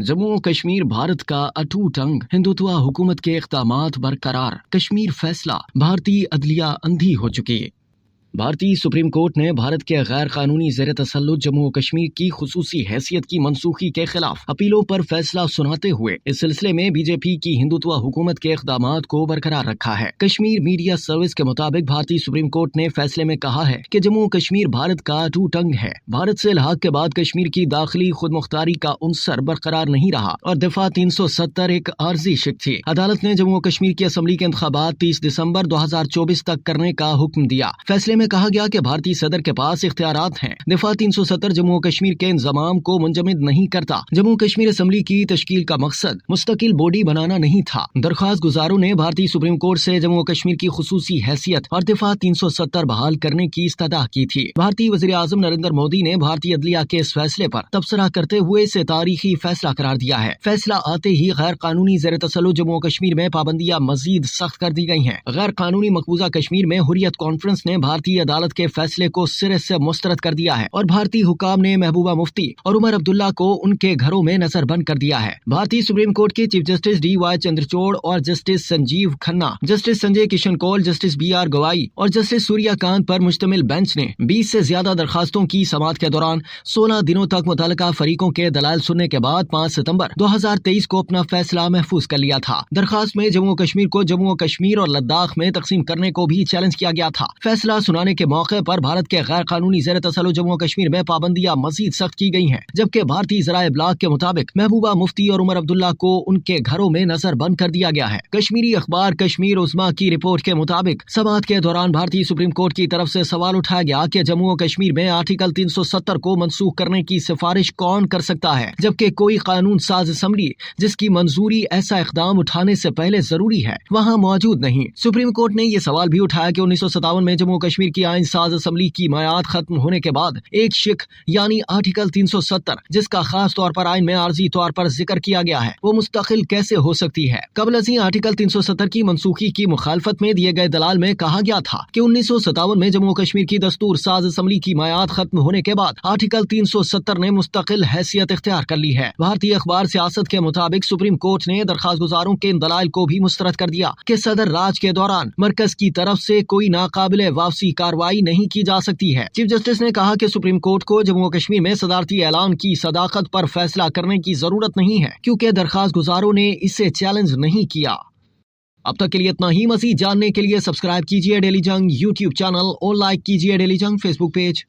जम्मू कश्मीर भारत का अटूट अंग, हिंदुत्व हुकूमत के इक़दामात बरकरार, कश्मीर फैसला, भारतीय अदलिया अंधी हो चुकी है। भारतीय सुप्रीम कोर्ट ने भारत के गैर कानूनी ज़ेर तसल्लुत जम्मू कश्मीर की खुसूसी हैसियत की मनसूखी के खिलाफ अपीलों पर फैसला सुनाते हुए इस सिलसिले में बीजेपी की हिंदुत्व हुकूमत के इक़दामात को बरकरार रखा है। कश्मीर मीडिया सर्विस के मुताबिक भारतीय सुप्रीम कोर्ट ने फैसले में कहा है कि जम्मू कश्मीर भारत का अटूट अंग है। भारत से इल्हाक के बाद कश्मीर की दाखिली खुद मुख्तारी का उनसर बरकरार नहीं रहा और दफा 370 एक आर्जी शिक थी। अदालत ने जम्मू कश्मीर की असम्बली के इंतखाबात 30 दिसंबर 2024 तक करने का हुक्म दिया। फैसले में कहा गया कि भारतीय सदर के पास इख्तियारात हैं। दफा 370 जम्मू कश्मीर के इंतजाम को मुंजमद नहीं करता। जम्मू कश्मीर असम्बली की तश्कील का मकसद मुस्तकिल बॉडी बनाना नहीं था। दरख्वास्त गुजारों ने भारतीय सुप्रीम कोर्ट से जम्मू कश्मीर की खुसूसी हैसियत और दफा 370 बहाल करने की इस्तदा की थी। भारतीय वज़ीर आज़म नरेंद्र मोदी ने भारतीय अदलिया के इस फैसले पर तबसरा करते हुए इसे तारीखी फैसला करार दिया है। फैसला आते ही गैर कानूनी ज़ेर तसल्लुत जम्मू कश्मीर में पाबंदियां मजीद सख्त कर दी गई हैं। गैर कानूनी मकबूजा कश्मीर में हुर्रियत कॉन्फ्रेंस ने भारतीय अदालत के फैसले को सिरे से मुस्तरद कर दिया है और भारतीय हुकाम ने महबूबा मुफ्ती और उमर अब्दुल्ला को उनके घरों में नजरबंद कर दिया है। भारतीय सुप्रीम कोर्ट के चीफ जस्टिस DY चंद्रचूड़ और justice Sanjiv Khanna, justice Sanjay Kishan Kaul, justice BR Gavai और जस्टिस सूर्यकांत पर मुश्तमिल बेंच ने 20 से ज्यादा दरखास्तों की समाअत के दौरान 16 दिनों तक मुतल्लिका फरीकों के दलाल सुनने के बाद 5 सितंबर 2023 को अपना फैसला महफूज कर लिया था। दरखास्त में जम्मू कश्मीर को जम्मू कश्मीर और लद्दाख में तकसीम करने को भी चैलेंज किया गया था। फैसला सुनाने के मौके पर भारत के गैर कानूनी ज़ेर तसल्लुत जम्मू कश्मीर में पाबंदियां मजीद सख्त की गई हैं, जबकि भारतीय ज़राए इब्लाग के मुताबिक महबूबा मुफ्ती और उमर अब्दुल्ला को उनके घरों में नजर बंद कर दिया गया है। कश्मीरी अखबार कश्मीर उज़्मा की रिपोर्ट के मुताबिक समाअत के दौरान भारतीय सुप्रीम कोर्ट की तरफ से सवाल उठाया गया कि जम्मू और कश्मीर में आर्टिकल 370 को मनसूख करने की सिफारिश कौन कर सकता है, जबकि कोई कानून साज असम्बली जिसकी मंजूरी ऐसा इकदाम उठाने से पहले जरूरी है वहाँ मौजूद नहीं। सुप्रीम कोर्ट ने यह सवाल भी उठाया कि 1957 में जम्मू कश्मीर की आइन साज असम्बली की मयाद खत्म होने के बाद एक शिक यानी आर्टिकल 370 जिसका खास तौर पर आइन में आर्जी तौर पर जिक्र किया गया है, वो मुस्तकिल कैसे हो सकती है। कबल अज़ीं आर्टिकल 370 की मनसूखी की मुखालफत में दिए गए दलाल में कहा गया था कि 1957 में जम्मू कश्मीर की दस्तूर साज असम्बली की मयाद खत्म होने के बाद आर्टिकल 370 ने मुस्तकिल हैसियत इख्तियार कर ली है। भारतीय अखबार सियासत के मुताबिक सुप्रीम कोर्ट ने दरखास्त गुजारों के इन दलाइल को भी मुस्तरद कर दिया कि सदर राज के दौरान मरकज की तरफ से कोई नाकाबिले वापसी कार्रवाई नहीं की जा सकती है। चीफ जस्टिस ने कहा कि सुप्रीम कोर्ट को जम्मू कश्मीर में सदारती ऐलान की सदाकत पर फैसला करने की जरूरत नहीं है, क्योंकि दरखास्त गुजारों ने इसे चैलेंज नहीं किया। अब तक के लिए इतना ही। मज़ीद जानने के लिए सब्सक्राइब कीजिए डेली जंग YouTube चैनल और लाइक कीजिए डेली जंग Facebook पेज।